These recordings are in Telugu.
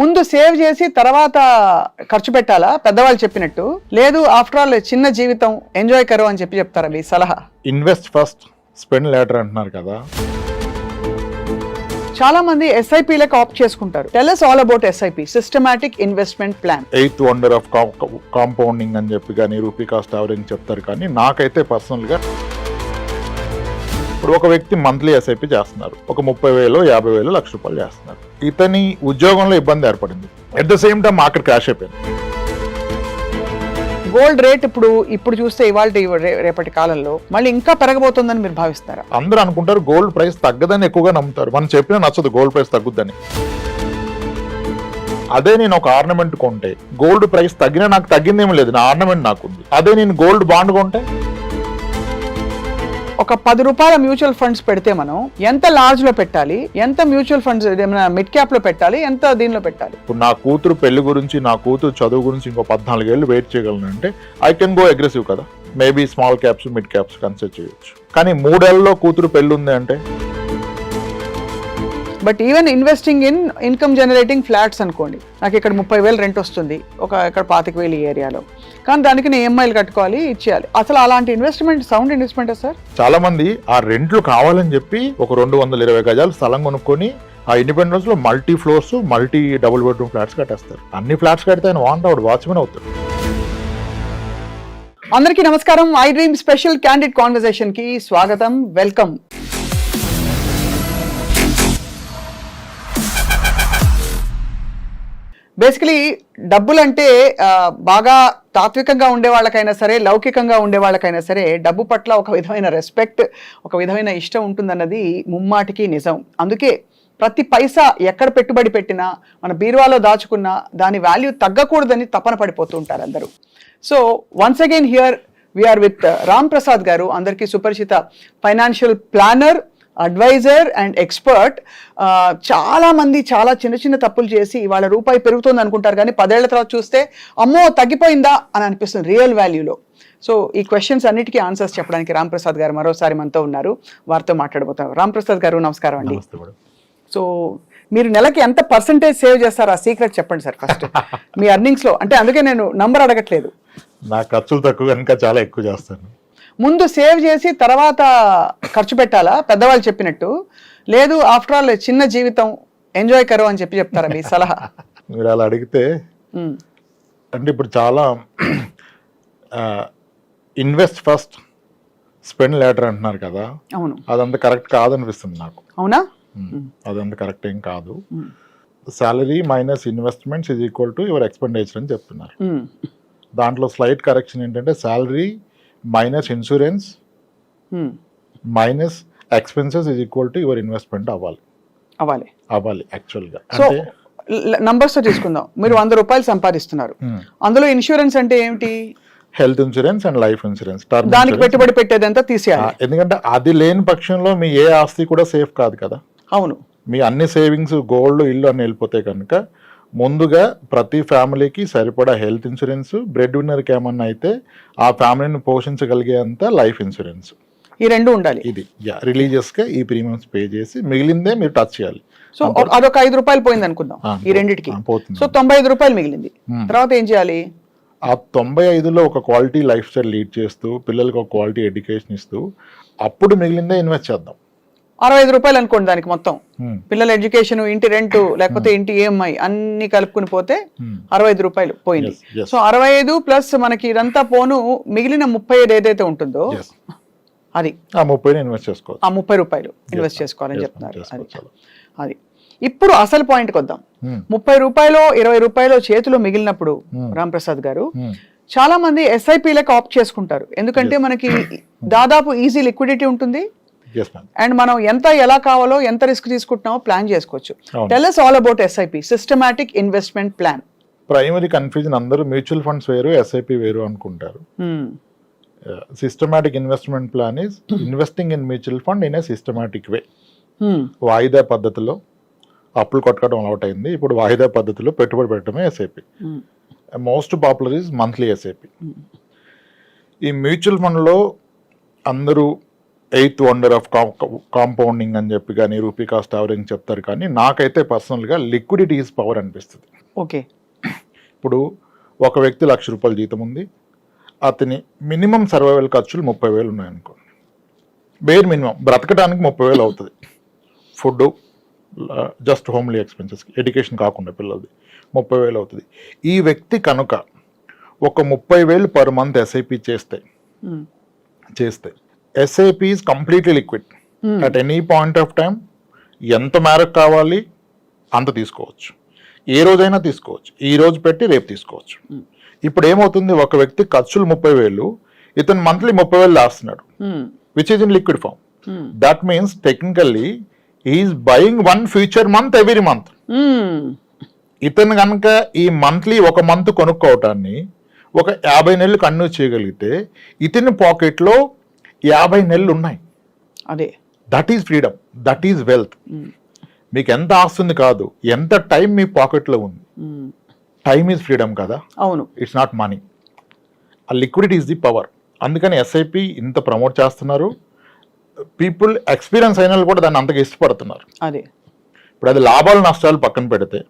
ముందు సేవ్ చేసి తర్వాత ఖర్చు పెట్టాలా పెద్దవాళ్ళు చెప్పినట్టు? లేదు ఆఫ్టర్ ఆల్ చిన్న జీవితం ఎంజాయ్ కరో అని చెప్తారా మీ సలహా? ఇన్వెస్ట్ ఫస్ట్ స్పెండ్ లేటర్ అంటున్నారు కదా. చాలా మంది ఎస్ఐపీలకు ఆప్ట్ చేసుకుంటారు. Tell us all about SIP, systematic investment plan. 8th wonder of compounding అని చెప్పి కానీ రూపీ కాస్ట్ యావరేజ్ చెప్తారు. కానీ నాకైతే పర్సనల్గా ఇప్పుడు ఒక వ్యక్తి మంత్లీ ఎస్ఐపి చేస్తున్నారు, ఒక 30,000, 50,000, ₹1,00,000 చేస్తున్నారు. ఇతని ఉద్యోగంలో ఇబ్బంది ఏర్పడింది, at the same time market crash అయిపోయింది. గోల్డ్ రేట్ ఇప్పుడు చూస్తే ఇవాళ రేపటి కాలంలో మళ్ళీ ఇంకా పెరగబోతుందని మీరు భావిస్తారా? అందరూ అనుకుంటారు గోల్డ్ ప్రైస్ తగ్గదని ఎక్కువగా నమ్ముతారు. మనం చెప్పినా నచ్చదు గోల్డ్ ప్రైస్ తగ్గుద్దని. అదే నేను ఒక ఆర్నమెంట్ కొంటే గోల్డ్ ప్రైస్ తగ్గినా నాకు తగ్గిందేమీ లేదు, నా ఆర్నమెంట్ నాకుంది. అదే నేను గోల్డ్ బాండ్ కొంటే ఒక ₹10 మ్యూచువల్ ఫండ్స్ పెడితే మనం ఎంత లార్జ్ లో పెట్టాలి, ఎంత మ్యూచువల్ ఫండ్స్ మిడ్ క్యాప్ లో పెట్టాలి, ఎంత దీనిలో పెట్టాలి? ఇప్పుడు నా కూతురు పెళ్లి గురించి, నా కూతురు చదువు గురించి ఇంకో 14 ఏళ్ళు వెయిట్ చేయగలను అంటే ఐ కెన్ గో అగ్రెసివ్ కదా. Maybe small caps, mid caps consider చేయొచ్చు. కానీ 3 ఏళ్లలో కూతురు పెళ్లి ఉంది అంటే, but even investing in income generating flats అనుకోండి, నాకు ఇక్కడ 30,000 రెంట్ వస్తుంది, ఇక్కడ 25,000 ఈ ఏరియాలో, కానీ దానికి నేను EMIలు కట్టుకోవాలి, ఇచ్చేయాలి. అసలు అలాంటి ఇన్వెస్ట్మెంట్ సౌండ్ ఇన్వెస్ట్మెంట్ సార్? చాలా మంది ఆ రెంట్లు కావాలని చెప్పి ఒక 220 గజాలు స్థలం కొనుక్కొని ఆ ఇండిపెండెన్స్ లో multi floors, multi double bedroom flats కట్టేస్తారు. అన్ని ఫ్లాట్స్ కడితే ఆయన వాచ్మెన్ అవుతాడు. అందరికీ నమస్కారం. IDream special candid conversation కి స్వాగతం, వెల్కమ్. బేసికలీ డబ్బులంటే బాగా తాత్వికంగా ఉండే వాళ్ళకైనా సరే, లౌకికంగా ఉండే వాళ్ళకైనా సరే డబ్బు పట్ల ఒక విధమైన రెస్పెక్ట్, ఒక విధమైన ఇష్టం ఉంటుందన్నది ముమ్మాటికి నిజం. అందుకే ప్రతి పైసా ఎక్కడ పెట్టుబడి పెట్టినా, మన బీరువాలో దాచుకున్నా దాని వాల్యూ తగ్గకూడదని తపన పడిపోతూ ఉంటారు అందరూ. So once again here we are with Ram Prasad garu, అందరికీ సుపరిచిత financial planner, advisor and expert. చాలా మంది చాలా చిన్న తప్పులు చేసి ఇవాళ రూపాయి పెరుగుతుంది అనుకుంటారు, కానీ 10 ఏళ్ల తర్వాత చూస్తే అమ్మో తగ్గిపోయిందా అని అనిపిస్తుంది రియల్ వాల్యూలో. సో ఈ క్వశ్చన్స్ అన్నిటికీ ఆన్సర్స్ చెప్పడానికి రామ్ ప్రసాద్ గారు మరోసారి మనతో ఉన్నారు, వారితో మాట్లాడబోతారు. రామ్ ప్రసాద్ గారు నమస్కారం అండి. సో మీరు నెలకి ఎంత పర్సంటేజ్ సేవ్ చేస్తారు, ఆ సీక్రెట్ చెప్పండి సార్ ఫస్ట్ మీ ఎర్నింగ్స్ లో. అంటే అందుకే నేను నంబర్ అడగట్లేదు, నా ఖర్చులు తక్కువ కనుక చాలా ఎక్కువ చేస్తాను. ముందు సేవ్ చేసి తర్వాత ఖర్చు పెట్టాలా పెద్దవాళ్ళు చెప్పినట్టు? లేదు ఆఫ్టర్ ఆల్ చిన్న జీవితం ఎంజాయ్ కరో అని చెప్తారా మీ సలహా? మీరు అలా అడిగితే అంటే ఇప్పుడు చాలా ఇన్వెస్ట్ ఫస్ట్ స్పెండ్ లేటర్ అంటున్నారు కదా. అవును, అదంతా కరెక్ట్ కాదనిపిస్తుంది నాకు. అవునా? అదంతా కరెక్ట్ ఏం కాదు. Salary minus investments is equal to your expenditure అని చెప్తున్నారు. దాంట్లో స్లైట్ కరెక్షన్ ఏంటంటే salary minus insurance minus expenses is equal to your investment అవ్వాలి యాక్చువల్గా. సో నంబర్స్ తో తీసుకుందాం. మీరు ₹100 సంపాదిస్తున్నారు, అందులో ఇన్సూరెన్స్ అంటే ఏమిటి? Health insurance and life insurance. దానికి పెట్టుబడి పెట్టేదంతా తీసేయాలి, ఎందుకంటే అది లేని పక్షంలో మీ ఏ ఆస్తి కూడా సేఫ్ కాదు కదా. అవును, మీ అన్ని సేవింగ్స్, గోల్డ్, ఇల్లు అన్ని వెళ్ళిపోతే కనుక ముందుగా ప్రతి ఫ్యామిలీకి సరిపడా హెల్త్ ఇన్సూరెన్స్, బ్రెడ్ విన్నర్కి ఏమన్నా అయితే ఆ ఫ్యామిలీని పోషించగలిగేంత లైఫ్ ఇన్సూరెన్స్, ఈ రెండు ఉండాలి. ఇది రిలీజియస్ గా ఈ ప్రీమియమ్స్ పే చేసి మిగిలిందే మీరు టచ్ చేయాలి. సో అదొక ₹5 పోయింది అనుకుందాం ఈ రెండింటికి, సో ₹95 మిగిలింది. తర్వాత ఏం చేయాలి? ఆ 95లో ఒక క్వాలిటీ లైఫ్ స్టైల్ లీడ్ చేస్తూ, పిల్లలకి ఒక క్వాలిటీ ఎడ్యుకేషన్ ఇస్తూ, అప్పుడు మిగిలిందే ఇన్వెస్ట్ చేద్దాం. ₹65 అనుకోండి దానికి మొత్తం, పిల్లల ఎడ్యుకేషన్, ఇంటి రెంట్, లేకపోతే ఇంటి EMI అన్ని కలుపుకుని పోతే ₹65 పోయింది. సో 65 ప్లస్ మనకి ఇదంతా పోను మిగిలిన 35 ఏదైతే ఉంటుందో అది ఆ 30 ఇన్వెస్ట్ చేసుకోవాలి. ఆ ₹30 ఇన్వెస్ట్ చేసుకోవాలని చెప్తున్నారు. అది ఇప్పుడు అసలు పాయింట్కి వద్దాం. ₹30, ₹20 చేతిలో మిగిలినప్పుడు రామ్ ప్రసాద్ గారు చాలా మంది ఎస్ఐపీలకు ఆప్ట్ చేసుకుంటారు, ఎందుకంటే మనకి దాదాపు ఈజీ లిక్విడిటీ ఉంటుంది అండ్ మనం ఎంత ఎలా కావాలో ఎంత రిస్క్ తీసుకుంటున్నామో ప్లాన్ చేసుకోవచ్చు. Tell us all about SIP, systematic investment plan. Primary confusion, అందరూ మ్యూచువల్ ఫండ్స్ వేరు, ఎస్ఐపి వేరు అనుకుంటారు. Systematic investment plan is investing in mutual fund in a systematic way. వాయిదా పద్ధతిలో అప్పులు కొట్టడం అలవాటు అయింది, ఇప్పుడు వాయిదా పద్ధతిలో పెట్టుబడి పెట్టడమే SIP. Most popular is monthly SIP. ఈ మ్యూచువల్ ఫండ్లో అందరూ ఎయిత్ వండర్ ఆఫ్ కాంపౌండింగ్ అని చెప్పి కానీ రూపీ కాస్ట్ యావరేజింగ్ చెప్తారు, కానీ నాకైతే పర్సనల్గా లిక్విడిటీ ఈజ్ పవర్ అనిపిస్తుంది. ఓకే. ఇప్పుడు ఒక వ్యక్తి ₹1,00,000 జీతం ఉంది, అతని మినిమం సర్వైవల్ ఖర్చులు 30,000 ఉన్నాయనుకోండి. బేర్ మినిమం బ్రతకడానికి 30,000 అవుతుంది. ఫుడ్, జస్ట్ హోమ్లీ ఎక్స్పెన్సెస్కి, ఎడ్యుకేషన్ కాకుండా పిల్లలది 30,000 అవుతుంది. ఈ వ్యక్తి కనుక ఒక 30,000 పర్ మంత్ ఎస్ఐపి చేస్తే SIP is completely liquid. At any point of time ఎంత మేరకు కావాలి అంత తీసుకోవచ్చు, ఏ రోజైనా తీసుకోవచ్చు, ఈ రోజు పెట్టి రేపు తీసుకోవచ్చు. ఇప్పుడు ఏమవుతుంది, ఒక వ్యక్తి ఖర్చులు 30,000, ఇతను మంత్లీ 30,000 లాస్తున్నాడు, which is in liquid form. That means technically is buying 1 future month every month. ఇతను కనుక ఈ మంత్లీ ఒక మంత్ కొనుక్కోవటాన్ని ఒక 50 నెలలు కంటిన్యూ చేయగలిగితే ఇతని పాకెట్లో 50 నెలలు ఉన్నాయి. అదే, that is freedom, that is wealth. మీకు ఎంత ఆస్తుంది కాదు, ఎంత టైం మీ పాకెట్లో ఉంది. టైమ్ ఈజ్ ఫ్రీడమ్ కదా. అవును, ఇట్స్ నాట్ మనీ. ఆ లిక్విడిటీ ఈజ్ ది పవర్. అందుకని ఎస్ఐపి ఇంత ప్రమోట్ చేస్తున్నారు. పీపుల్ ఎక్స్పీరియన్స్ అయిన వాళ్ళు కూడా దాన్ని అంతగా ఇష్టపడుతున్నారు. అదే, ఇప్పుడు అది లాభాలు నష్టాలు పక్కన పెడితే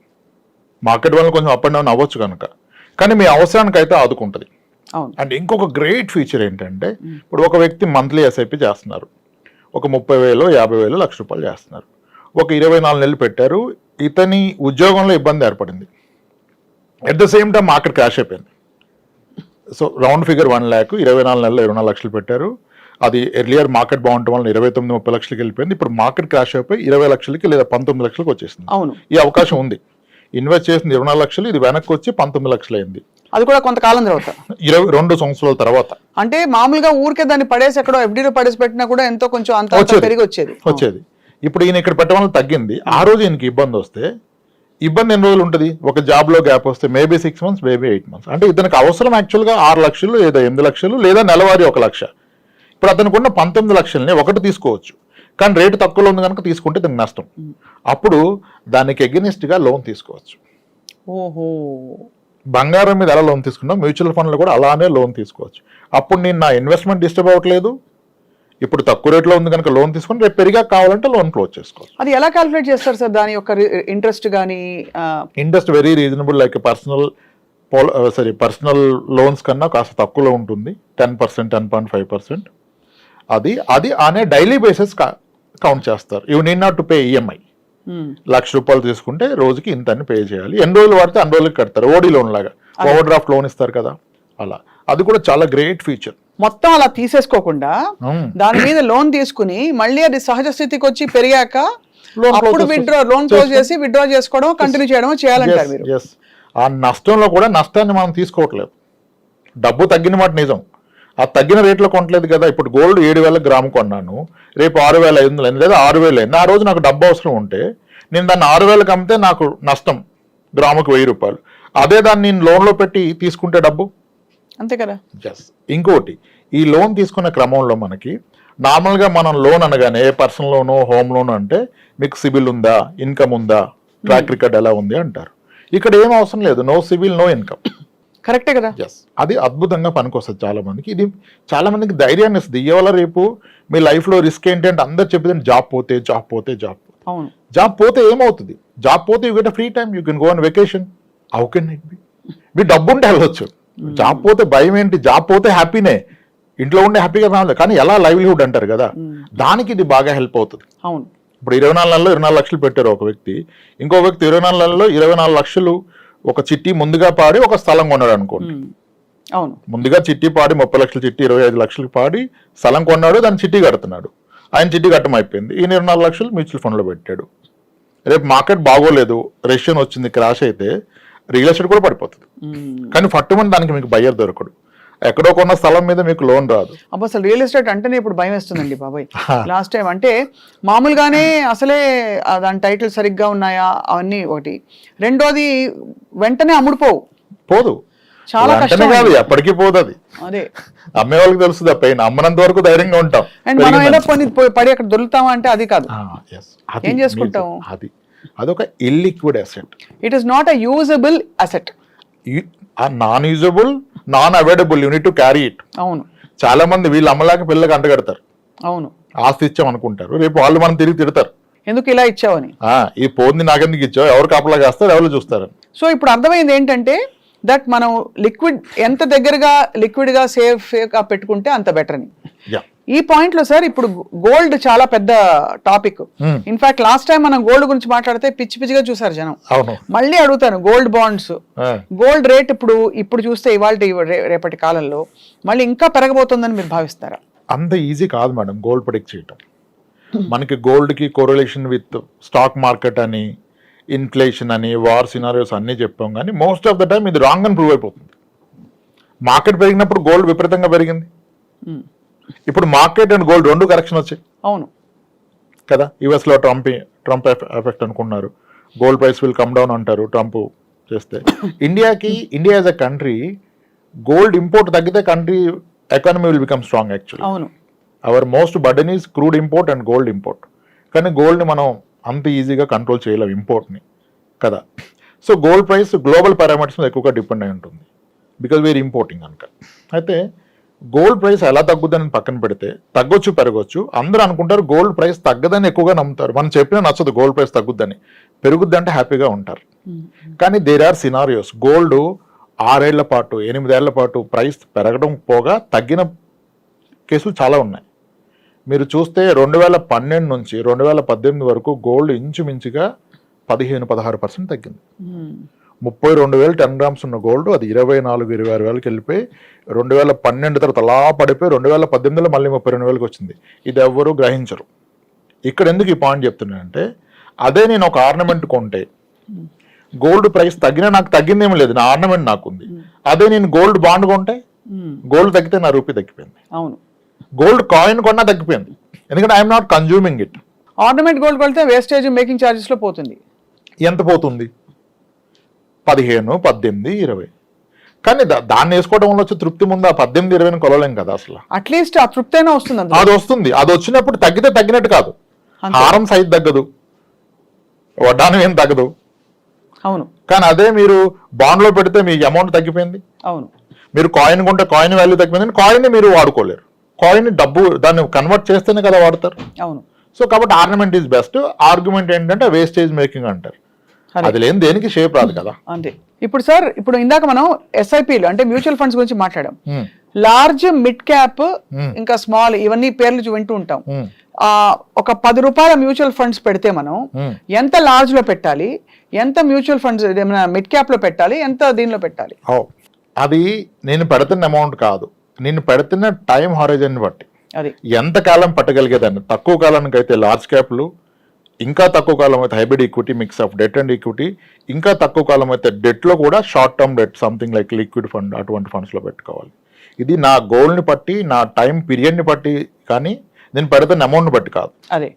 మార్కెట్ వల్ల కొంచెం అప్ అండ్ డౌన్ అవ్వచ్చు కనుక, కానీ మీ అవసరానికి అయితే ఆదుకుంటుంది. అండ్ ఇంకొక గ్రేట్ ఫీచర్ ఏంటంటే, ఇప్పుడు ఒక వ్యక్తి మంత్లీ ఎస్ఐపి చేస్తున్నారు, ఒక 30,000, 50,000, ₹1,00,000 చేస్తున్నారు, ఒక 24 నెలలు పెట్టారు, ఇతని ఉద్యోగంలో ఇబ్బంది ఏర్పడింది, at the same time market crash అయిపోయింది. సో రౌండ్ ఫిగర్ 1 lakh, 24 నెలలు 24 లక్షలు పెట్టారు. అది ఎర్లియర్ మార్కెట్ బాగుండటం వల్ల 29-30 లక్షలకి వెళ్ళిపోయింది. ఇప్పుడు మార్కెట్ క్రాష్ అయిపోయి 20 లక్షలకి లేదా 19 లక్షలకు వచ్చేసింది. అవును, ఈ అవకాశం ఉంది. ఇన్వెస్ట్ చేసింది 24 లక్షలు, ఇది వెనక్కి వచ్చి 19 లక్షలు అయింది. అది కూడా కొంతకాలం తర్వాత, 22 సంవత్సరాల తర్వాత. అంటే మామూలుగా ఊరికే దాన్ని పడేసి ఎక్కడో ఎఫ్డీలో పడేసి పెట్టినా కూడా ఎంతో కొంచెం అంత పెరిగి వచ్చేది. ఇప్పుడు ఈయన ఇక్కడ పెట్టడం వల్ల తగ్గింది. ఆ రోజు ఈయనకి ఇబ్బంది వస్తే, ఇబ్బంది ఎన్ని రోజులు ఉంటుంది, ఒక జాబ్ లో గ్యాప్ వస్తే మేబీ 6 months, మేబీ 8 months. అంటే ఇతనికి అవసరం యాక్చువల్గా 6 లక్షలు లేదా 8 లక్షలు లేదా నెలవారీ 1 లక్ష. ఇప్పుడు అతనికి ఉన్న 19 లక్షల్ని ఒకటి తీసుకోవచ్చు, కానీ రేటు తక్కువలో ఉంది కనుక తీసుకుంటే దానికి నష్టం. అప్పుడు దానికి ఎగెనిస్ట్ గా లోన్ తీసుకోవచ్చు. ఓహో, బంగారం మీద ఎలా లోన్ తీసుకున్నాం, మ్యూచువల్ ఫండ్లు కూడా అలానే లోన్ తీసుకోవచ్చు. అప్పుడు నేను నా ఇన్వెస్ట్మెంట్ డిస్టర్బ్ అవ్వట్లేదు, ఇప్పుడు తక్కువ రేట్లో ఉంది కనుక లోన్ తీసుకొని రేపు పెరిగా కావాలంటే లోన్ క్లోజ్ చేసుకోవచ్చు. అది ఎలా క్యాలిక్యులేట్ చేస్తారు సార్, దాని యొక్క ఇంట్రెస్ట్ కానీ? Interest very reasonable, like personal loans కన్నా కాస్త తక్కువలో ఉంటుంది, 10%, 10.5%. అది అనే డైలీ బేసిస్ కౌంట్ చేస్తారు. You need not to pay EMI. ₹1,00,000 తీసుకుంటే రోజుకి ఇంత అని పే చేయాలి, ఎన్ని రోజులు వాడితే అన్ని రోజులకి కడతారు. ఓడి లోన్ లాగా ఓవర్ డ్రాఫ్ట్ లోన్ ఇస్తారు కదా, అలా. అది కూడా చాలా గ్రేట్ ఫీచర్. మొత్తం అలా తీసేసుకోకుండా దాని మీద లోన్ తీసుకుని మళ్ళీ అది సహజ స్థితికి వచ్చి పెరిగాక అప్పుడు లోన్ క్లోజ్ చేసి విత్డ్రా చేసుకోవడం, కంటిన్యూ చేయడం చేయాలంటారు మీరు. ఆ నష్టంలో కూడా నష్టాన్ని మనం తీసుకోవట్లేదు. డబ్బు తగ్గిన మాట నిజం, ఆ తగ్గిన రేట్లో కొనట్లేదు కదా. ఇప్పుడు గోల్డ్ 7,000 గ్రాము కొన్నాను, రేపు 6,500 లేదా 6,000 అయింది. ఆ రోజు నాకు డబ్బు అవసరం ఉంటే నేను దాన్ని 6,000కి అమ్మితే నాకు నష్టం, గ్రాముకు ₹1,000. అదే దాన్ని నేను లోన్లో పెట్టి తీసుకుంటే డబ్బు అంతే కదా. ఇంకోటి, ఈ లోన్ తీసుకునే క్రమంలో మనకి నార్మల్గా మనం లోన్ అనగానే పర్సనల్ లోను, హోమ్ లోన్ అంటే మీకు సిబిల్ ఉందా, ఇన్కమ్ ఉందా, ట్రాక్ రికార్డ్ ఎలా ఉంది అంటారు. ఇక్కడ ఏం అవసరం లేదు, నో సిబిల్, నో ఇన్కమ్. కరెక్టే కదా. అది అద్భుతంగా పనికొస్తుంది చాలా మందికి. ఇది చాలా మందికి ధైర్యాన్ని ఇస్తుంది. ఇవాళ రేపు మీ లైఫ్ లో రిస్క్ ఏంటి అంటే అందరు చెప్పేది జాబ్ పోతే ఏమవుతుంది, జాబ్ పోతే you get free time, you can go on vacation. How can it be? మీ డబ్బు ఉంటే వెళ్ళొచ్చు. జాబ్ పోతే భయం ఏంటి, జాబ్ పోతే హ్యాపీనే, ఇంట్లో ఉండే హ్యాపీగా రావాలి, కానీ ఎలా లైవ్లీహుడ్ అంటారు కదా, దానికి ఇది బాగా హెల్ప్ అవుతుంది. అవును, ఇప్పుడు 24 నెలల్లో 24 లక్షలు పెట్టారు ఒక వ్యక్తి, ఇంకో వ్యక్తి 24 నెలల్లో 24 లక్షలు ఒక చిట్టి ముందుగా పాడి ఒక స్థలం కొన్నాడు అనుకోండి. అవును, ముందుగా చిట్టి పాడి 30 లక్షల చిట్టి 25 లక్షలకు పాడి స్థలం కొన్నాడు, దాన్ని చిట్టి కడుతున్నాడు. ఆయన చిట్టి కట్టం అయిపోయింది, ఈయన 24 లక్షలు మ్యూచువల్ ఫండ్ లో పెట్టాడు. రేపు మార్కెట్ బాగోలేదు, రెసిషన్ వచ్చింది, క్రాష్ అయితే రియల్ ఎస్టేట్ కూడా పడిపోతుంది. కానీ ఫట్టుమని దానికి మీకు బయ్యర్ దొరకడు, ఎక్కడో కొన్న స్థలం మీద మీకు లోన్ రాదు. అసలు రియల్ ఎస్టేట్ అంటేనే ఇప్పుడు భయం వేస్తుందండి బాబాయ్. లాస్ట్ టైం అంటే మామూలుగానే అసలే దాని టైటిల్ సరిగ్గా ఉన్నాయా అవన్నీ ఒకటి, రెండోది వెంటనే పోదు, చాలా కష్టం కాదు, ఎప్పటికీ పోదు. అది అదే అమ్మే వాళ్ళకి తెలుస్తుంది, పైన అమ్మనంత వరకు ధైర్యంగా ఉంటాం. అండ్ మనం ఏదో పడి అక్కడ దొరుకుతామా అంటే అది కాదు, ఏం చేసుకుంటాం. అదొక illiquid asset. It is not a usable asset, non usable, non available, you need to carry it. అవును, చాలా మంది వీళ్ళు అమ్మలాగా పిల్లకి అంటగడతారు. అవును, ఆస్తి ఇచ్చాం అనుకుంటారు, రేపు వాళ్ళు మనం తిరిగి తిడతారు, ఎందుకు ఇలా ఇచ్చావని. ఈ పోంది నాకెందుకు ఇచ్చావు, ఎవరు కాపలా కాస్తారు, ఎవరు చూస్తారు. సో ఇప్పుడు అర్థమైంది ఏంటంటే దట్ మనం లిక్విడ్ ఎంత దగ్గరగా లిక్విడ్గా సేఫ్గా పెట్టుకుంటే అంత బెటర్ అని. ఈ పాయింట్ లో సార్ ఇప్పుడు గోల్డ్ చాలా పెద్ద టాపిక్. ఇన్ఫాక్ట్ లాస్ట్ టైం మనం గోల్డ్ గురించి మాట్లాడితే పిచ్చి పిచ్చిగా చూసారు జనం. మళ్ళీ అడుగుతాను, గోల్డ్ బాండ్స్, గోల్డ్ రేట్ ఇప్పుడు చూస్తే ఇవాళ రేపటి కాలంలో మళ్ళీ ఇంకా పెరగబోతుందని మీరు భావిస్తారా? అంత ఈజీ కాదు మేడం గోల్డ్ ప్రెడిక్ట్ చేయటం. మనకి గోల్డ్ కి కోరిలేషన్ విత్ స్టాక్ మార్కెట్ అని, ఇన్ఫ్లేషన్ అని, వార్ సినారియోస్ అన్నీ చెప్పాం, కానీ మోస్ట్ ఆఫ్ ద టైం ఇది రాంగ్ అని ప్రూవ్ అయిపోతుంది. మార్కెట్ పెరిగినప్పుడు గోల్డ్ విపరీతంగా పెరిగింది, ఇప్పుడు మార్కెట్ అండ్ గోల్డ్ రెండు కరెక్షన్ వచ్చాయి. అవును కదా, యుఎస్లో ట్రంప్ ఎఫెక్ట్ అనుకున్నారు, gold price will come down అంటారు ట్రంప్ చేస్తే. India as a country gold import తగ్గితే country economy will become strong. Actually అవును, our most burden is crude import and gold import. కానీ గోల్డ్ని మనం అంత ఈజీగా కంట్రోల్ చేయలేం ఇంపోర్ట్ని కదా. So gold price global parameters మీద ఎక్కువగా డిపెండ్ అయి ఉంటుంది, బికాజ్ వీఆర్ ఇంపోర్టింగ్ కనుక. అయితే గోల్డ్ ప్రైస్ ఎలా తగ్గుద్దని పక్కన పెడితే, తగ్గొచ్చు పెరగొచ్చు, అందరూ అనుకుంటారు గోల్డ్ ప్రైస్ తగ్గదని ఎక్కువగా నమ్ముతారు. మనం చెప్పినా నచ్చదు గోల్డ్ ప్రైస్ తగ్గుద్దని, పెరుగుద్ది అంటే హ్యాపీగా ఉంటారు. కానీ దేర్ ఆర్ సినారియోస్, గోల్డ్ 6 ఏళ్ల పాటు 8 ఏళ్ల పాటు ప్రైస్ పెరగడం పోగా తగ్గిన కేసులు చాలా ఉన్నాయి. మీరు చూస్తే 2012 నుంచి 2018 వరకు గోల్డ్ ఇంచుమించుగా 15-16% తగ్గింది. 32,000 10 గ్రామ్స్ ఉన్న గోల్డ్ అది 24,000-26,000 వెళ్ళిపోయి 2012 తర్వాత అలా పడిపోయి 2018లో మళ్ళీ 32,000 వచ్చింది. ఇది ఎవ్వరూ గ్రహించరు. ఇక్కడ ఎందుకు ఈ పాయింట్ చెప్తున్నానంటే, అదే నేను ఒక ఆర్నమెంట్ కొంటే గోల్డ్ ప్రైస్ తగ్గినా నాకు తగ్గిందేమీ లేదు, నా ఆర్నమెంట్ నాకుంది. అదే నేను గోల్డ్ బాండ్ కొంటే గోల్డ్ తగ్గితే నా రూపీ తగ్గిపోయింది. అవును, గోల్డ్ కాయిన్ కొన్నా తగ్గిపోయింది, ఎందుకంటే I'm not consuming it. Ornament gold కొడితే వేస్టేజ్ మేకింగ్ ఛార్జెస్ లో పోతుంది. ఎంత పోతుంది? 15, 18, 20. కానీ దాన్ని వేసుకోవడం వల్ల వచ్చే తృప్తి ముందు ఆ 18, 20 కొలలేం కదా అసలు. అట్లీస్ట్ ఆ తృప్తి అయినా వస్తుంది. అది వస్తుంది, అది వచ్చినప్పుడు తగ్గితే తగ్గినట్టు కాదు. హారం సైజ్ తగ్గదు, వడ్డానం ఏం తగ్గదు. అవును, కానీ అదే మీరు బాండ్ లో పెడితే మీ అమౌంట్ తగ్గిపోయింది. అవును, మీరు కాయిన్ కొంటే కాయిన్ వాల్యూ తగ్గిపోయింది, కాయిన్ మీరు వాడుకోలేరు. కాయిన్ డబ్బు దాన్ని కన్వర్ట్ చేస్తేనే కదా వాడతారు. అవును. సో కాబట్టి ఆర్నమెంట్ ఈజ్ బెస్ట్. ఆర్గ్యుమెంట్ ఏంటంటే వేస్టేజ్ మేకింగ్ అంటారు, అది లేని దేనికి షేప్ రాదు కదా. అంతే. ఇప్పుడు సార్, ఇప్పుడు ఇందాక మనం ఎస్ఐపిలు అంటే మ్యూచువల్ ఫండ్స్ గురించి మాట్లాడాం. లార్జ్, మిడ్ క్యాప్, ఇంకా స్మాల్, ఇవన్నీ పేర్లు వింటూ ఉంటాం. ఒక 10 రూపాయల మ్యూచువల్ ఫండ్స్ పెడితే మనం ఎంత లార్జ్ లో పెట్టాలి, ఎంత మ్యూచువల్ ఫండ్స్ మిడ్ క్యాప్ లో పెట్టాలి, ఎంత దీనిలో పెట్టాలి? అది నేను పెడుతున్న అమౌంట్ కాదు, నేను పెడుతున్న టైం హారిజన్ బట్టి అది ఎంత కాలం పట్టగలిగేదాన్ని. తక్కువ కాలానికి అయితే లార్జ్ క్యాప్లు, ఇంకా తక్కువ కాలం అయితే hybrid equity, mix of debt and equity, ఇంకా తక్కువ కాలం అయితే డెట్లో కూడా short term debt, something like liquid fund, అటువంటి ఫండ్స్లో పెట్టుకోవాలి. ఇది నా గోల్ని బట్టి, నా టైం పీరియడ్ని బట్టి, కానీ నేను పెడుతున్న అమౌంట్ని బట్టి కాదు. అదే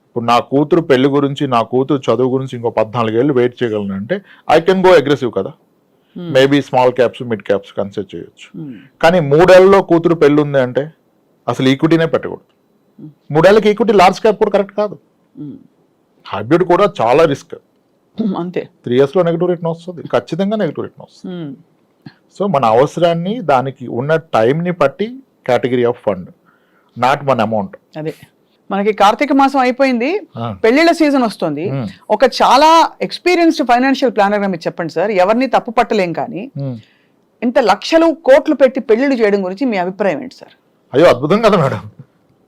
ఇప్పుడు నా కూతురు పెళ్లి గురించి, నా కూతురు చదువు గురించి ఇంకో 14 ఏళ్ళు వెయిట్ చేయగలను అంటే ఐ కెన్ గో అగ్రెసివ్ కదా. Maybe small caps, mid caps consider చేయొచ్చు. కానీ 3 ఏళ్ళలో కూతురు పెళ్లి ఉంది అంటే అసలు ఈక్విటీనే పెట్టకూడదు. 3 ఏళ్ళకి ఈక్విటీ లార్జ్ క్యాప్ కూడా కరెక్ట్ కాదు. హైబ్రిడ్ కూడా చాలా రిస్క్. అంతే, 3 ఇయర్స్లో నెగిటివ్ రిటర్న్ వస్తుంది, ఖచ్చితంగా నెగిటివ్ రిటర్న్ వస్తుంది. సో మన అవసరాన్ని, దానికి ఉన్న టైంని బట్టి category of fund, not one amount. అదే మనకి కార్తీక మాసం అయిపోయింది, పెళ్లిళ్ళ సీజన్ వస్తుంది. ఒక చాలా ఎక్స్పీరియన్స్డ్ ఫైనాన్షియల్ ప్లానర్ గా మీరు చెప్పండి సార్, ఎవరిని తప్పు పట్టలేం, కానీ ఇంత లక్షలు కోట్లు పెట్టి పెళ్లిళ్ళు చేయడం గురించి మీ అభిప్రాయం ఏంటి సార్? అయ్యో అద్భుతం కదా మేడం.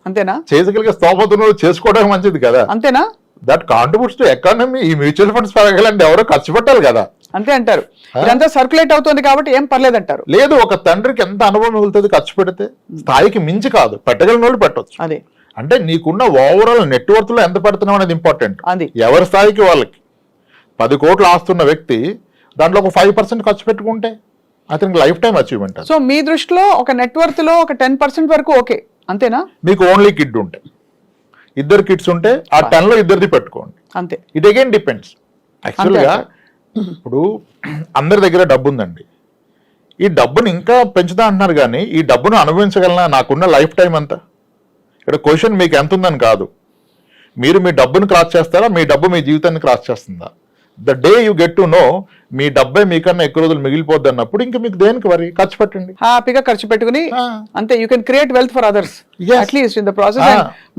అంతేనా? చేయగలిగే స్తోమతను చేసుకోవడం మంచిది కదా. అంతేనా? That contributes to economy. ఈ మ్యూచువల్ ఫండ్స్ పెరగాలంటే ఎవరో ఖర్చు పెట్టాలి కదా. అంతే అంటారు. ఇదంతా సర్క్యులేట్ అవుతుంది కాబట్టి ఏం పర్లేదు అంటారు. లేదు, ఒక తండ్రికి ఎంత అనుభవం మిగులుతుంది ఖర్చు పెడితే, స్థాయికి మించి కాదు, పెట్టగలిగిన వాళ్ళు పెట్టవచ్చు. అదే అంటే నీకున్న ఓవరాల్ నెట్వర్క్ లో ఎంత పెడుతున్నావు అనేది ఇంపార్టెంట్. అది ఎవరి స్థాయికి వాళ్ళకి. 10 కోట్లు ఆస్తున్న వ్యక్తి దాంట్లో ఒక 5% ఖర్చు పెట్టుకుంటే అతనికి లైఫ్ టైం అచీవ్మెంట్. సో మీ దృష్టిలో ఒక నెట్వర్క్ లో ఒక 10% వరకు ఓకే, అంతేనా? మీకు ఓన్లీ కిడ్ ఉంటే, 2 కిడ్స్ ఉంటే ఆ 10లో 2ది పెట్టుకోండి. అంతే. It again depends. యాక్చువల్గా ఇప్పుడు అందరి దగ్గర డబ్బు ఉందండి, ఈ డబ్బుని ఇంకా పెంచుతా అంటున్నారు, కానీ ఈ డబ్బును అనుభవించగలనా, నాకున్న లైఫ్ టైం అంతా. ఇక్కడ క్వశ్చన్ మీకు ఎంత ఉందని కాదు, మీరు మీ డబ్బును క్రాస్ చేస్తారా, మీ డబ్బు మీ జీవితాన్ని క్రాస్ చేస్తుందా? The day you get to know మీ డబ్బే మీకన్నా ఎక్కువ రోజులు మిగిలిపోద్ది అన్నప్పుడు ఇంకా మీకు దేనికి వరి ఖర్చు పెట్టండి, హ్యాపీగా ఖర్చు పెట్టుకుని అంతే. You can create wealth for others at least in the process.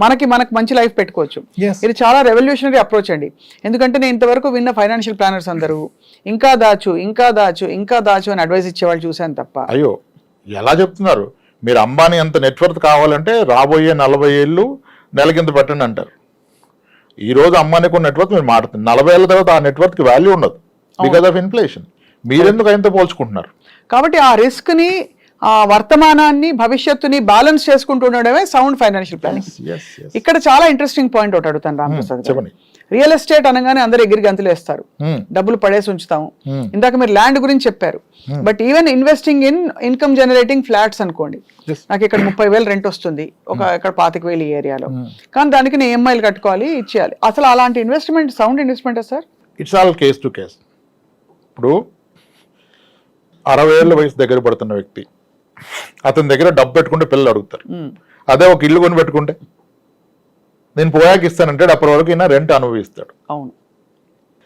మనకి మంచి లైఫ్ పెట్టుకోవచ్చు. ఇది చాలా రెవల్యూషనరీ అప్రోచ్ అండి. ఎందుకంటే నేను ఇంతవరకు విన్న ఫైనాన్షియల్ ప్లానర్స్ అందరూ ఇంకా దాచు అని అడ్వైస్ ఇచ్చేవాళ్ళు చూశాను తప్ప. అయ్యో ఎలా చెప్తున్నారు మీరు, అంబానీ అంత నెట్వర్క్ కావాలంటే రాబోయే 40 ఏళ్ళు నెలకింత పెట్టండి అంటారు. ఈ రోజు అంబానీకి ఉన్న నెట్వర్క్ మీరు మారుతుంది, 40 ఏళ్ళ తర్వాత ఆ నెట్వర్క్ కి వాల్యూ ఉండదు బికాస్ ఆఫ్ ఇన్ఫ్లేషన్. మీరెందుకు ఆయనతో పోల్చుకుంటున్నారు? కాబట్టి ఆ రిస్క్ ని, ఆ వర్తమానాన్ని, భవిష్యత్తుని బ్యాలెన్స్ చేసుకుంటూ ఉండడమే సౌండ్ ఫైనాన్షియల్ ప్లానింగ్. ఇక్కడ చాలా ఇంట్రెస్టింగ్ పాయింట్ ఒకటి అడుగుతాను రామప్రసాద్. చెప్పండి. రియల్ ఎస్టేట్ అనగానే అందరూ ఎగిరి గంతులు వేస్తారు, డబ్బులు పడేసి ఉంచుతాము. ఇందాక మీరు ల్యాండ్ గురించి చెప్పారు, but even investing in income generating flats అనుకోండి, నాకు ఇక్కడ 30,000 రెంట్ వస్తుంది, ఇక్కడ 25,000 ఈ ఏరియాలో, కానీ దానికి నేను EMIలు కట్టుకోవాలి, ఇచ్చేయాలి. అసలు అలాంటి investment sound investment sir? It's all case to case. ఇప్పుడు 60 ఏళ్ళ వయసు దగ్గర పడుతున్న వ్యక్తి అతని దగ్గర డబ్బు పెట్టుకుంటే పిల్లలు అడుగుతారు. అదే ఒక ఇల్లు కొని పెట్టుకుంటే నేను పోయాకి ఇస్తానంటే అప్పటి వరకు ఈయన రెంట్ అనుభవిస్తాడు. అవును.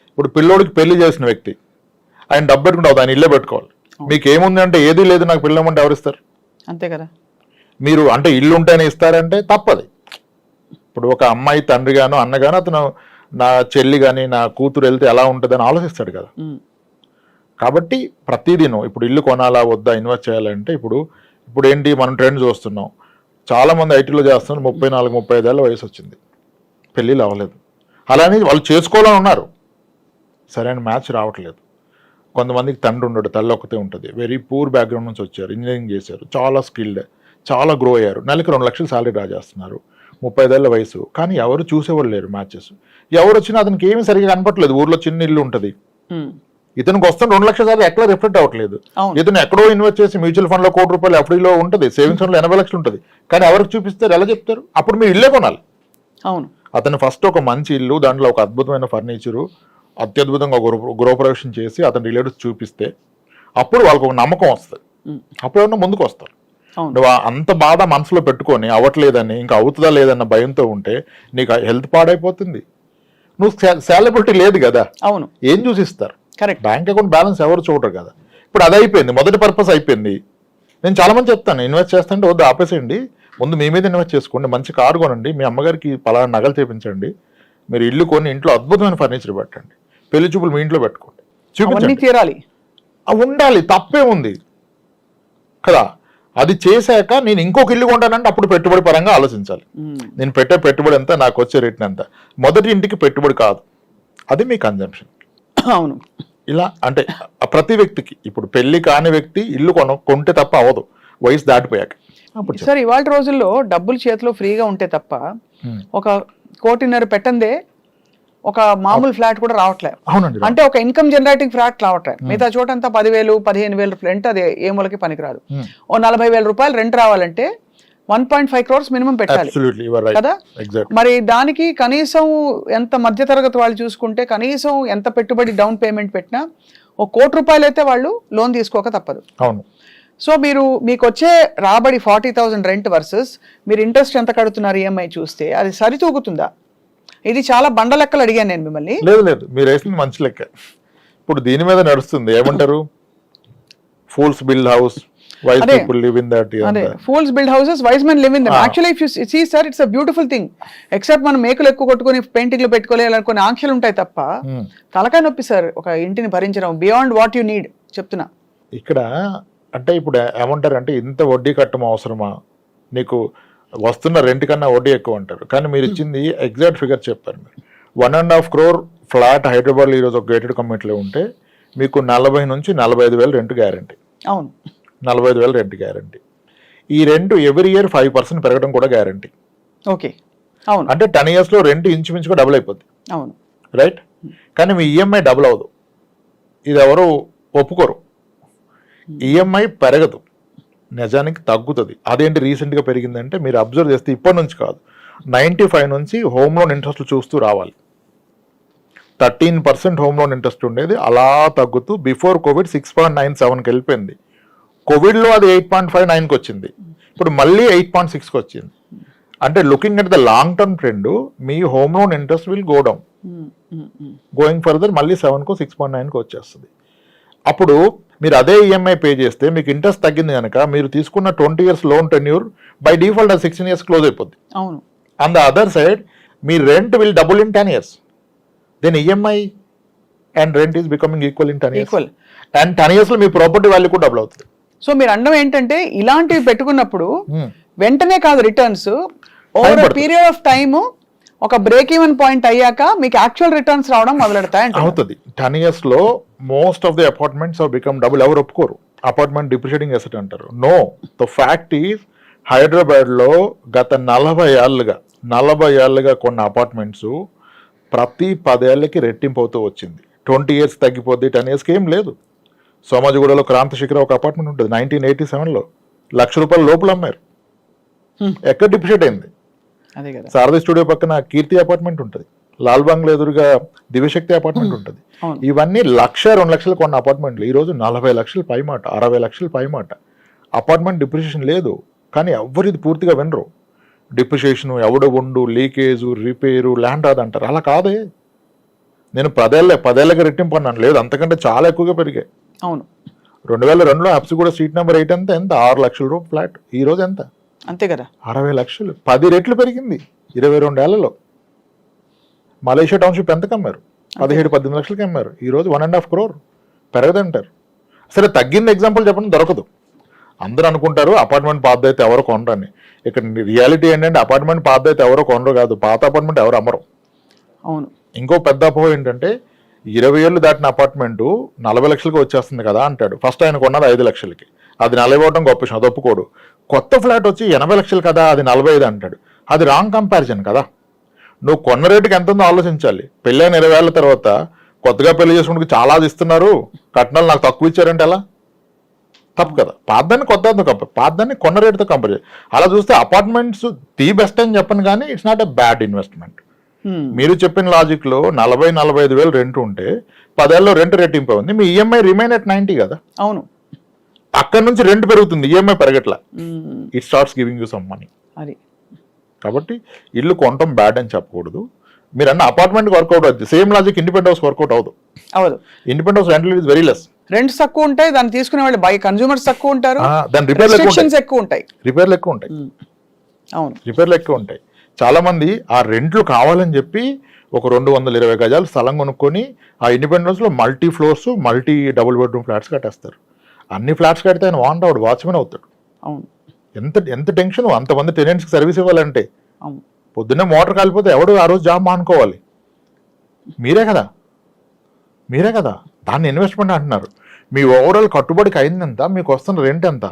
ఇప్పుడు పిల్లోడికి పెళ్లి చేసిన వ్యక్తి ఆయన డబ్బు పెట్టుకుంటే ఆయన ఇల్లే పెట్టుకోవాలి. మీకు ఏముంది అంటే ఏదీ లేదు నాకు పిల్లమంటే ఎవరిస్తారు? అంతే కదా. మీరు అంటే ఇల్లు ఉంటేనే ఇస్తారంటే తప్పది. ఇప్పుడు ఒక అమ్మాయి తండ్రి గాను అన్నగాను అతను నా చెల్లి కానీ నా కూతురు వెళ్తే ఎలా ఉంటుందని ఆలోచిస్తాడు కదా. కాబట్టి ప్రతిదినం ఇప్పుడు ఇల్లు కొనాలా వద్దా, ఇన్వెస్ట్ చేయాలంటే ఇప్పుడు ఏంటి మనం ట్రెండ్ చూస్తున్నాం. చాలా మంది ఐటీలో చేస్తున్నారు, 34-35 ఏళ్ళ వయసు వచ్చింది, పెళ్ళిళ్ళు అవ్వలేదు. అలానే వాళ్ళు చేసుకోవాలని ఉన్నారు, సరైన మ్యాచ్ రావట్లేదు. కొంతమందికి తండ్రి ఉండడు, తల్లి ఒక్కతే ఉంటుంది, వెరీ పూర్ బ్యాక్గ్రౌండ్ నుంచి వచ్చారు, ఇంజనీరింగ్ చేశారు, చాలా స్కిల్డ్, చాలా గ్రో అయ్యారు, నెలకి 2 లక్షలు శాలరీ డ్రా చేస్తున్నారు, 35 ఏళ్ళ వయసు, కానీ ఎవరు చూసేవాళ్ళు లేరు మ్యాచెస్. ఎవరు వచ్చినా అతనికి ఏమీ సరిగ్గా కనపట్లేదు. ఊర్లో చిన్న ఇల్లు ఉంటుంది, ఇతనికి వస్తున్న 2 లక్షల శాలరీ ఎక్కడ రిఫ్లెక్ట్ అవ్వట్లేదు. ఇతను ఎక్కడో ఇన్వెస్ట్ చేసి మ్యూచువల్ ఫండ్ లో ₹1,00,00,000 ఎఫ్డీలో ఉంటుంది, సేవింగ్స్ ఫండ్ లో 80 లక్షలు ఉంటుంది, కానీ ఎవరికి చూపిస్తారు, ఎలా చెప్తారు? అప్పుడు మీరు ఇల్లే కొనాలి. అవును. అతను ఫస్ట్ ఒక మంచి ఇల్లు, దాంట్లో ఒక అద్భుతమైన ఫర్నిచరు, అత్యద్భుతంగా గృహప్రవేశం చేసి అతని రిలేటివ్స్ చూపిస్తే అప్పుడు వాళ్ళకు ఒక నమ్మకం వస్తుంది, అప్పుడు ఏమన్నా ముందుకు వస్తారు. నువ్వు అంత బాధ మనసులో పెట్టుకొని అవ్వట్లేదని, ఇంకా అవుతుందా లేదన్న భయంతో ఉంటే నీకు హెల్త్ పాడైపోతుంది. నువ్వు సాలబిలిటీ లేదు కదా. అవును. ఏం చూసిస్తారు? కరెక్ట్. బ్యాంక్ అకౌంట్ బ్యాలెన్స్ ఎవరు చూడరు కదా. ఇప్పుడు అది అయిపోయింది, మొదటి పర్పస్ అయిపోయింది. నేను చాలా మంది చెప్తాను, ఇన్వెస్ట్ చేస్తాంటే వద్దు ఆపేసేయండి, ముందు మీ మీద ఇన్వెస్ట్ చేసుకోండి, మంచి కారు కొనండి, మీ అమ్మగారికి పలానా నగలు చేపించండి, మీరు ఇల్లు కొని ఇంట్లో అద్భుతమైన ఫర్నిచర్ పెట్టండి, పెళ్లి చూపులు మీ ఇంట్లో పెట్టుకోండి, చూపించండి, తీరాలి, అవి ఉండాలి, తప్పే ఉంది కదా. అది చేశాక నేను ఇంకొక ఇల్లు కొంటానంటే అప్పుడు పెట్టుబడి పరంగా ఆలోచించాలి. నేను పెట్టే పెట్టుబడి ఎంత, నాకు వచ్చే రేట్ ఎంత. మొదటి ఇంటికి పెట్టుబడి కాదు, అది మీ కన్జంప్షన్. అవును. ఇలా అంటే ప్రతి వ్యక్తికి, ఇప్పుడు పెళ్లి కాని వ్యక్తి ఇల్లు కొంటే తప్ప అవ్వదు, వయసు దాటిపోయాక. సార్ ఇవాళ రోజుల్లో డబ్బులు చేతిలో ఫ్రీగా ఉంటే తప్ప 1.5 కోటి పెట్టందే ఒక మామూలు ఫ్లాట్ కూడా రావట్లేదు. అవునండి. అంటే ఒక ఇన్కమ్ జనరేటింగ్ ఫ్లాట్ రావట్లేదు. మిగతా చోటంతా 10,000-15,000 రెంట్, అది ఏ మూలకి పనికిరాదు. ఓ 40,000 రూపాయలు రెంట్ రావాలంటే 1.5 crores మినిమం పెట్టాలి కదా. మరి దానికి కనీసం ఎంత మధ్యతరగతి వాళ్ళు చూసుకుంటే కనీసం ఎంత పెట్టుబడి డౌన్ పేమెంట్ పెట్టినా ₹1 కోటి అయితే వాళ్ళు లోన్ తీసుకోక తప్పదు. అవును. సో మీకు వచ్చే రాబడి 40,000 రెంట్ వర్సెస్ మీరు ఇంట్రెస్ట్ ఎంత కడుతున్నారు EMI చూస్తే అది సరితూగుతుందా? ఇది చాలా బండ లెక్కలు అడిగాను నేను మిమ్మల్ని. లేదు, మీరు వేసింది మంచి లెక్క. ఇప్పుడు దీని మీద నడుస్తుంది, ఏమంటారు, fools build house, wise people live in that. Fools build houses, wise men live in them. Actually, if you see, sir, it's a beautiful thing. Except మనం మేకులు ఎక్కువ కొట్టుకొని పెయింటింగ్లు పెట్టుకోలేదనుకునే ఆంక్షలు ఉంటాయి తప్ప తలకాయ నొప్పి సార్ ఒక ఇంటిని భరించడం బియాండ్ వాట్ యు నీడ్ చెప్తున్నా. ఇక్కడ అంటే ఇప్పుడు ఏమంటారు అంటే ఇంత వడ్డీ కట్టడం అవసరమా, నీకు వస్తున్న రెంట్ కన్నా వడ్డీ ఎక్కువ అంటారు. కానీ మీరు ఇచ్చింది ఎగ్జాక్ట్ ఫిగర్ చెప్పారు. మీరు 1.5 crore ఫ్లాట్ హైదరాబాద్లో ఈరోజు ఒక గేటెడ్ కమ్యూనిటీలో ఉంటే మీకు 40,000 నుంచి 45,000 రెంట్ గ్యారంటీ. అవును. 45,000 రెంట్ గ్యారంటీ. ఈ రెంట్ ఎవ్రీ ఇయర్ 5% పెరగడం కూడా గ్యారంటీ. ఓకే. అవును. అంటే 10 years లో రెంట్ ఇంచుమించుగా డబుల్ అయిపోద్ది. అవును. రైట్. కానీ మీ EMI డబుల్ అవ్వదు, ఇది ఎవరు ఒప్పుకోరు. EMI పెరగదు, నిజానికి తగ్గుతుంది. అదేంటి రీసెంట్గా పెరిగిందంటే మీరు అబ్జర్వ్ చేస్తే ఇప్పటి నుంచి కాదు, 95 నుంచి హోమ్ లోన్ ఇంట్రెస్ట్ చూస్తూ రావాలి. 13% హోమ్ లోన్ ఇంట్రెస్ట్ ఉండేది, అలా తగ్గుతూ బిఫోర్ కోవిడ్ 6.97కి వెళ్ళిపోయింది. కోవిడ్లో అది 8.59కి వచ్చింది, ఇప్పుడు మళ్ళీ 8.6కి వచ్చింది. అంటే looking at the long term trend me home loan interest will go down, going further మళ్ళీ 7కో 6.9కో వచ్చేస్తుంది. అప్పుడు మీరు అదే ఈఎంఐ పే చేస్తే మీకు ఇంట్రెస్ట్ తగ్గింది కనుక మీరు తీసుకున్న 20 years loan tenure by default 16 years close అయిపోద్ది. అవును. ఆన్ ద అదర్ సైడ్ మీ rent will double in 10 years. Then EMI and rent is becoming equal in 10 years. Equal. And 10 years లో మీ ప్రాపర్టీ వాల్యూ కూడా డబుల్ అవుతుంది. సో మీరు అనడం ఏంటంటే ఇలాంటివి పెట్టుకున్నప్పుడు వెంటనే కాదు రిటర్న్స్, ఓవర్ పడుతుంది. పీరియడ్ ఆఫ్ టైమ్ ఒక బ్రేక్ ఈవెన్ పాయింట్ అయ్యాక మీకు యాక్చువల్ రిటర్న్స్ రావడం మొదలెడతాయి. అవుతుంది. 10 years లో most of the apartments are become double. ఎవరు ఒప్పుకోరు అపార్ట్మెంట్ డిప్రిషియేటింగ్ అసెట్ అంటారు. No, the fact is Hyderabad లో గత 40 ఏళ్ళుగా కొన్ని అపార్ట్మెంట్స్ ప్రతి 10 ఏళ్ళకి రెట్టింపు అవుతూ వచ్చింది. 20 years తగ్గిపోద్ది, 10 yearsకి ఏం లేదు. సోమాజిగూడలో క్రాంతి శిఖర ఒక అపార్ట్మెంట్ ఉంటుంది 1987లో ₹1,00,000 లోపల అమ్మారు. ఎక్కడ డిప్రిషియేట్ అయింది? అదే కదా. శారదా స్టూడియో పక్కన కీర్తి అపార్ట్మెంట్ ఉంటుంది, లాల్ బంగ్లా ఎదురుగా దివ్యశక్తి అపార్ట్మెంట్ ఉంటుంది. ఇవన్నీ 1,00,000-2 లక్షలు కొన్న అపార్ట్మెంట్లు ఈ రోజు 40 లక్షలు పైమాట, 60 లక్షలు పైమాట. అపార్ట్మెంట్ డిప్రిషియేషన్ లేదు, కానీ ఎవరు ఇది పూర్తిగా వినరు. డిప్రిషియేషన్ ఎవడు ఉండు, లీకేజు, రిపేరు, ల్యాండ్ అది అంటారు. అలా కాదే. నేను 10 ఏళ్ళకి రెట్టింపు అన్నాను, లేదు అంతకంటే చాలా ఎక్కువగా పెరిగాయి. అవును. 2002లో అప్సిగూడ స్ట్రీట్ నెంబర్ 8 ఎంత 6 లక్షల రూపాయలు ఫ్లాట్. ఈ రోజు ఎంత? అంతే కదా, 60 లక్షలు. 10 రెట్లు పెరిగింది 22 ఏళ్లలో. మలేషియా టౌన్షిప్ ఎంతకు అమ్మారు? 17-18 లక్షలకి అమ్మారు. ఈ రోజు 1.5 crore. పెరగదంటారు. సరే తగ్గింది ఎగ్జాంపుల్ చెప్పండి, దొరకదు. అందరూ అనుకుంటారు అపార్ట్మెంట్ పాత అయితే ఎవరో కొనరని. ఇక్కడ రియాలిటీ ఏంటంటే అపార్ట్మెంట్ పాత అయితే ఎవరో కొనరు కాదు, పాత అపార్ట్మెంట్ ఎవరు అమ్మరు. అవును. ఇంకో పెద్ద అపోహ ఏంటంటే 20 ఏళ్ళు దాటిన అపార్ట్మెంట్ 40 లక్షలకి వచ్చేస్తుంది కదా అంటాడు. ఫస్ట్ ఆయన కొన్నది 5 లక్షలకి, అది 40 అవడం గొప్ప విషయం, అది ఒప్పుకోడు. కొత్త ఫ్లాట్ వచ్చి 80 లక్షలు కదా, అది 45 అంటాడు. అది రాంగ్ కంపారిజన్ కదా. నువ్వు కొన్న రేటుకి ఎంత ఉందో ఆలోచించాలి. పెళ్ళైన 20 ఏళ్ళ తర్వాత కొత్తగా పెళ్లి చేసుకుంటూ చాలా ఇస్తున్నారు, కట్నాలు నాకు తక్కువ ఇచ్చారంటే ఎలా? తప్పు కదా. పాతదాన్ని కొత్తతో కంపేర్, పాతదాన్ని కొన్న రేటుతో కంపేర్ చేయాలి. అలా చూస్తే అపార్ట్మెంట్స్ ది బెస్ట్ అని చెప్పను, కానీ it's not a bad investment. మీరు చెప్పిన లాజిక్ లో 40-45 వేలు రెంట్ ఉంటే 10 ఏళ్ళలో రెంట్ రెట్టింపు ఉంది, మీ ఈఎంఐ రిమైన్ అట్ 90 కదా. అవును. అక్కడ నుంచి రెంట్ పెరుగుతుంది, ఈఎంఐ పెరగట్లా. It starts giving you some money. అది కాబట్టి ఇల్లు కొనటం బ్యాడ్ అని చెప్పకూడదు. మీరు అన్న అపార్ట్మెంట్ వర్కౌట్ అవుతుంది. Same logic independent house work out అవ్వదు. Independent house rental is very less. Rents తక్కువ ఉంటాయి, దాన్ని తీసుకునే వాళ్ళు బై కన్స్యూమర్స్ తక్కువ ఉంటారు, దాని రిపేర్లు ఎక్కువ ఉంటాయి. అవును, రిపేర్లు ఎక్కువ ఉంటాయి. చాలా మంది ఆ రెంట్లు కావాలని చెప్పి ఒక 220 గజాలు స్థలం కొనుక్కొని ఆ ఇండిపెండెంట్ హౌస్ లో multi floors, multi double bedroom flats కట్టేస్తారు. అన్ని ఫ్లాట్స్ కడితే ఆయన వాంట్ అవుడు, వాచ్మెన్ అవుతాడు. అవును. ఎంత టెన్షన్ అంతమంది టెనెంట్స్కి సర్వీస్ ఇవ్వాలంటే. పొద్దున్నే మోటార్ కాలిపోతే ఎవడు ఆ రోజు జాబ్ మానుకోవాలి? మీరే కదా. దాన్ని ఇన్వెస్ట్మెంట్ అంటున్నారు. మీ ఓవరాల్ కట్టుబడికి అయిందెంత, మీకు వస్తున్న రెంట్ ఎంత?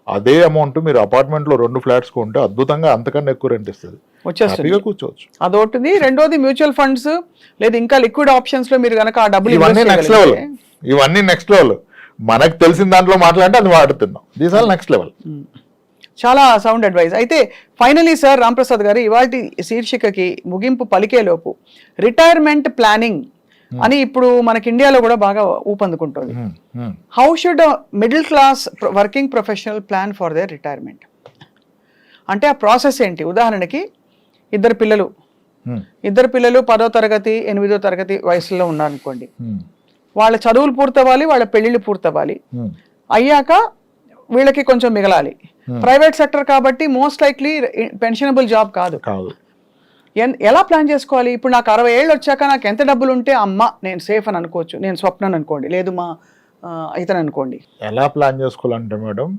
అదే అమౌంట్ మీరు అపార్ట్మెంట్లో 2 ఫ్లాట్స్ కొంటే అద్భుతంగా అంతకన్నా ఎక్కువ రెంట్ ఇస్తుంది, హ్యాపీగా కూర్చోవచ్చు. అదొకటి. రెండోది మ్యూచువల్ ఫండ్స్ లేదా ఇంకా లిక్విడ్ ఆప్షన్స్ లో మీరు కనుక ఆ డబ్బులు ఇవన్నీ నెక్స్ట్ లెవెల్. మనకు తెలిసిన దాంట్లో మాట్లాడితే అది వాడుతున్నాం. These all next level. చాలా సౌండ్ అడ్వైజ్. అయితే ఫైనలీ సార్ రాంప్రసాద్ గారు, ఇవాటి శీర్షికకి ముగింపు పలికేలోపు రిటైర్మెంట్ ప్లానింగ్ అని ఇప్పుడు మనకి ఇండియాలో కూడా బాగా ఊపందుకుంటుంది. How should middle class working professional plan for their retirement? అంటే ఆ ప్రాసెస్ ఏంటి? ఉదాహరణకి ఇద్దరు పిల్లలు 10వ తరగతి 8వ తరగతి వయసులో ఉన్నారనుకోండి. వాళ్ళ చదువులు పూర్తవ్వాలి, వాళ్ళ పెళ్లిళ్ళు పూర్తవ్వాలి. అయ్యాక వీళ్ళకి కొంచెం మిగలాలి. ప్రైవేట్ సెక్టర్ కాబట్టి మోస్ట్ లైక్లీ పెన్షనబుల్ జాబ్ కాదు. ఎలా ప్లాన్ చేసుకోవాలి? ఇప్పుడు నాకు 60 ఏళ్ళు వచ్చాక నాకు ఎంత డబ్బులు ఉంటే అమ్మ నేను సేఫ్ అని అనుకోవచ్చు, నేను స్వప్నని అనుకోండి, లేదు మా ఇతను అనుకోండి. ఎలా ప్లాన్ చేసుకోవాలంటే మేడం,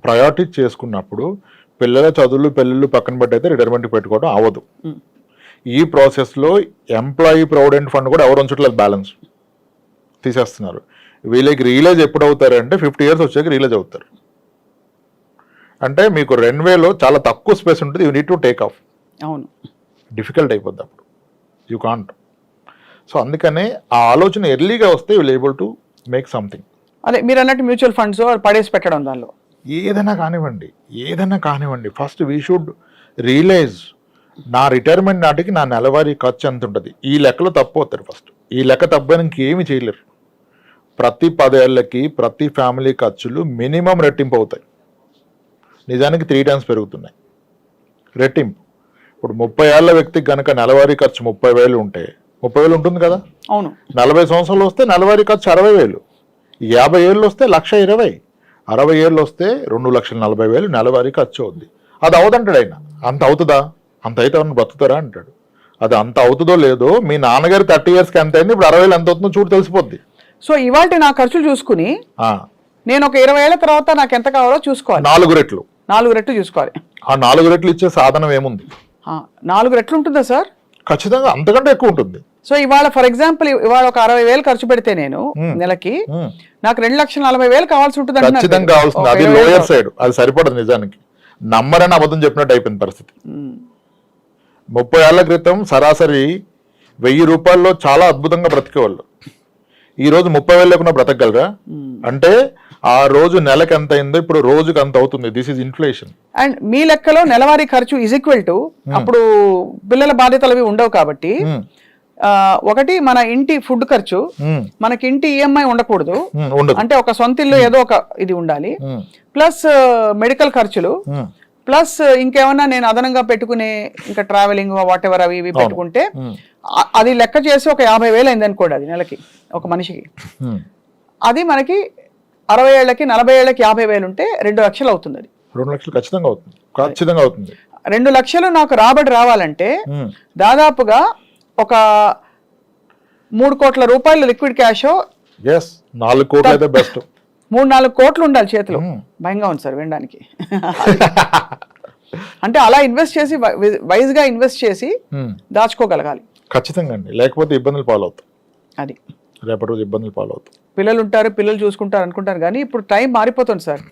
ప్రయారిటీ చేసుకున్నప్పుడు పిల్లల చదువులు పెళ్ళిళ్ళు పక్కన పెట్టయితే రిటైర్మెంట్ పెట్టుకోవడం అవ్వదు. ఈ ప్రాసెస్లో ఎంప్లాయీ ప్రావిడెంట్ ఫండ్ కూడా ఎవరు ఉంచట్లేదు, బ్యాలెన్స్ తీసేస్తున్నారు. వీళ్ళకి రియలైజ్ ఎప్పుడు అవుతారంటే 50 years వచ్చాక రియలైజ్ అవుతారు. అంటే మీకు రన్వేలో చాలా తక్కువ స్పేస్ ఉంటుంది, you need to take off. అవును, డిఫికల్ట్ అయిపోద్ది అప్పుడు, యూ కాంట్. సో అందుకనే ఆ ఆలోచన ఎర్లీగా వస్తే you will able to make something. అదే మీరు అన్నట్టు మ్యూచువల్ ఫండ్స్ పడేసి పెట్టడం, దానిలో ఏదైనా కానివ్వండి, ఫస్ట్ వీ షుడ్ రియలైజ్ నా రిటైర్మెంట్ నాటికి నా నెలవారీ ఖర్చు ఎంత ఉంటుంది. ఈ లెక్కలో తప్పిపోతారు. ఫస్ట్ ఈ లెక్క తప్పని ఇంకేమి చేయలేరు. ప్రతి 10 ఏళ్ళకి ప్రతి ఫ్యామిలీ ఖర్చులు మినిమం రెట్టింపు అవుతాయి. నిజానికి 3 times పెరుగుతున్నాయి రెట్టింపు. ఇప్పుడు 30 ఏళ్ల వ్యక్తికి కనుక నెలవారీ ఖర్చు 30,000 ఉంటే 30,000 ఉంటుంది కదా. అవును. 40 సంవత్సరాలు వస్తే నెలవారీ ఖర్చు 60,000, 50 ఏళ్ళు వస్తే 1,20,000, 60 ఏళ్ళు వస్తే 2,40,000 నెలవారీ ఖర్చు అవుద్ది. అది అవదంటాడు ఆయన. అంత అవుతుందా? అంత అయితే ఎవరిని బతుకుతారా అంటాడు. అది అంత అవుతుందో లేదో మీ నాన్నగారి 30 ఇయర్స్కి ఎంత అయింది, ఇప్పుడు 60,000 ఎంత అవుతుందో చూడు తెలిసిపోద్ది. సో ఇవాళ నా ఖర్చులు చూసుకుని నేను ఒక 20 ఏళ్ల తర్వాత నాకు ఎంత కావాలో చూసుకోవాలి. 4 రెట్లు 4 రెట్లు చూసుకోవాలి. ఆ 4 రెట్లు ఇచ్చే సాధనం ఏముంది? 4 రెట్లు ఉంటుందా సార్? ఖచ్చితంగా అంతకంటే ఎక్కువ ఉంటుంది. సో ఇవాళ ఫర్ ఎగ్జాంపుల్ ఇవాళ ఒక 60,000 ఖర్చు పెడితే నేను నెలకి నాకు 2,40,000 కావాల్సి ఉంటుంది. ఖచ్చితంగా కావాల్సింది. అది లోయర్ సైడ్, అది సరిపడదు నిజానికి. నమ్మరని అబద్ధం చెప్పినట్టు అయిపోయింది పరిస్థితి. 30 ఏళ్ల క్రితం సరాసరి 1,000 రూపాయల్లో చాలా అద్భుతంగా బ్రతికేవాళ్ళు. ఈ రోజు 30,000 లేకుండా బ్రతకగలరా? అంటే ఆ రోజు నెలకు ఎంత అయిందో ఇప్పుడు రోజుకి అంత అవుతుంది. This is inflation. అండ్ మీ లెక్కలో నెలవారీ ఖర్చు ఈజ్ ఈక్వల్ టు అప్పుడు పిల్లల బాధ్యతలు అవి ఉండవు కాబట్టి ఒకటి మన ఇంటి ఫుడ్ ఖర్చు, మనకి ఇంటి ఈఎంఐ ఉండకూడదు. అంటే ఒక సొంత ఇల్లు ఏదో ఒక ఇది ఉండాలి, ప్లస్ మెడికల్ ఖర్చులు, ప్లస్ ఇంకేమన్నా నేను అదనంగా పెట్టుకునే ఇంకా ట్రావెలింగ్ వాట్ ఎవర్ అవి ఇవి పెట్టుకుంటే అది లెక్క చేసి ఒక 50,000 అయింది అనుకోండి అది నెలకి ఒక మనిషికి. అది మనకి 60 ఏళ్ళకి 40 ఏళ్ళకి 50,000 ఉంటే 2 లక్షలు అవుతుంది. అది 2 లక్షలు ఖచ్చితంగా అవుతుంది. ఖచ్చితంగా అవుతుంది. 2 లక్షలు నాకు రాబడి రావాలంటే దాదాపుగా ఒక 3 కోట్ల రూపాయలు లిక్విడ్ క్యాష్, 4 కోట్లు అయితే బెస్ట్, 3-4 కోట్లు ఉండాలి చేతిలో. భయంగా ఉంది సార్ వినడానికి. అంటే అలా ఇన్వెస్ట్ చేసి వైజ్ గా ఇన్వెస్ట్ చేసి దాచుకోగలగాలి. ఖచ్చితంగా అండి, లేకపోతే ఇబ్బందులు పాలవుతాయి. అది రేపటి రోజు ఇబ్బందులు పాలవుతాయి. పిల్లలు ఉంటారు, పిల్లలు చూసుకుంటారు అనుకుంటారు, కానీ ఇప్పుడు టైం మారిపోతుంది సార్.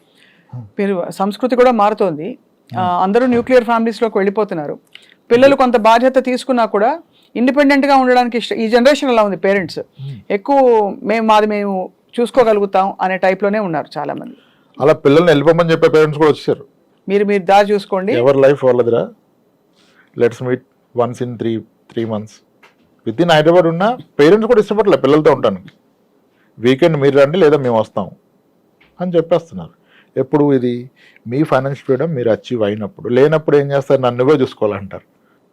సంస్కృతి కూడా మారుతోంది. అందరూ న్యూక్లియర్ ఫ్యామిలీస్లోకి వెళ్ళిపోతున్నారు. పిల్లలు కొంత బాధ్యత తీసుకున్నా కూడా ఇండిపెండెంట్గా ఉండడానికి ఈ జనరేషన్ అలా ఉంది. పేరెంట్స్ ఎక్కువ మేము చూసుకోగలుగుతాం అనే టైప్లోనే ఉన్నారు చాలా మంది. అలా పిల్లల్ని వెళ్ళిపోమని చెప్పే పేరెంట్స్ కూడా వచ్చారు. మీరు దారి చూసుకోండి, ఎవరి లైఫ్ వాళ్ళదిరా, let's meet once in 3 months. With in Hyderabad ఉన్న పేరెంట్స్ కూడా ఇష్టపడలే పిల్లలతో ఉంటాను. వీకెండ్ మీరు రండి లేదా మేము వస్తాం అని చెప్పేస్తున్నారు. ఎప్పుడు ఇది మీ ఫైనాన్షియల్ ఫ్రీడమ్ మీరు అచీవ్ అయినప్పుడు. లేనప్పుడు ఏం చేస్తారు, నన్నుగా చూసుకోవాలంటారు.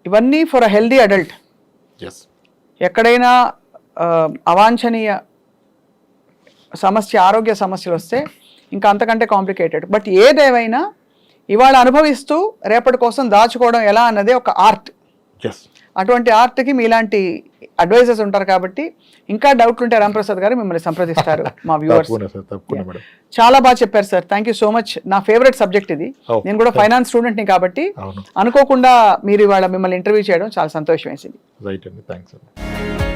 ఇవన్నీ ఫర్ అ హెల్దీ అడల్ట్. ఎక్కడైనా అవాంఛనీయ సమస్య, ఆరోగ్య సమస్యలు వస్తే ఇంకా అంతకంటే కాంప్లికేటెడ్. బట్ ఏదేమైనా ఇవాళ అనుభవిస్తూ రేపటి కోసం దాచుకోవడం ఎలా అన్నదే ఒక ఆర్ట్. అటువంటి ఆర్ట్కి మీలాంటి అడ్వైజర్స్ ఉంటారు కాబట్టి ఇంకా డౌట్లు ఉంటే రాంప్రసాద్ గారు మిమ్మల్ని సంప్రదిస్తారు. మా వ్యూవర్స్ చాలా బాగా చెప్పారు sir. Thank you so much. నా ఫేవరెట్ సబ్జెక్ట్ ఇది. నేను కూడా ఫైనాన్స్ స్టూడెంట్ని కాబట్టి అనుకోకుండా మీరు ఇవాళ మిమ్మల్ని ఇంటర్వ్యూ చేయడం చాలా సంతోషం వేసింది. రైట్ అండి, థ్యాంక్స్ అండి.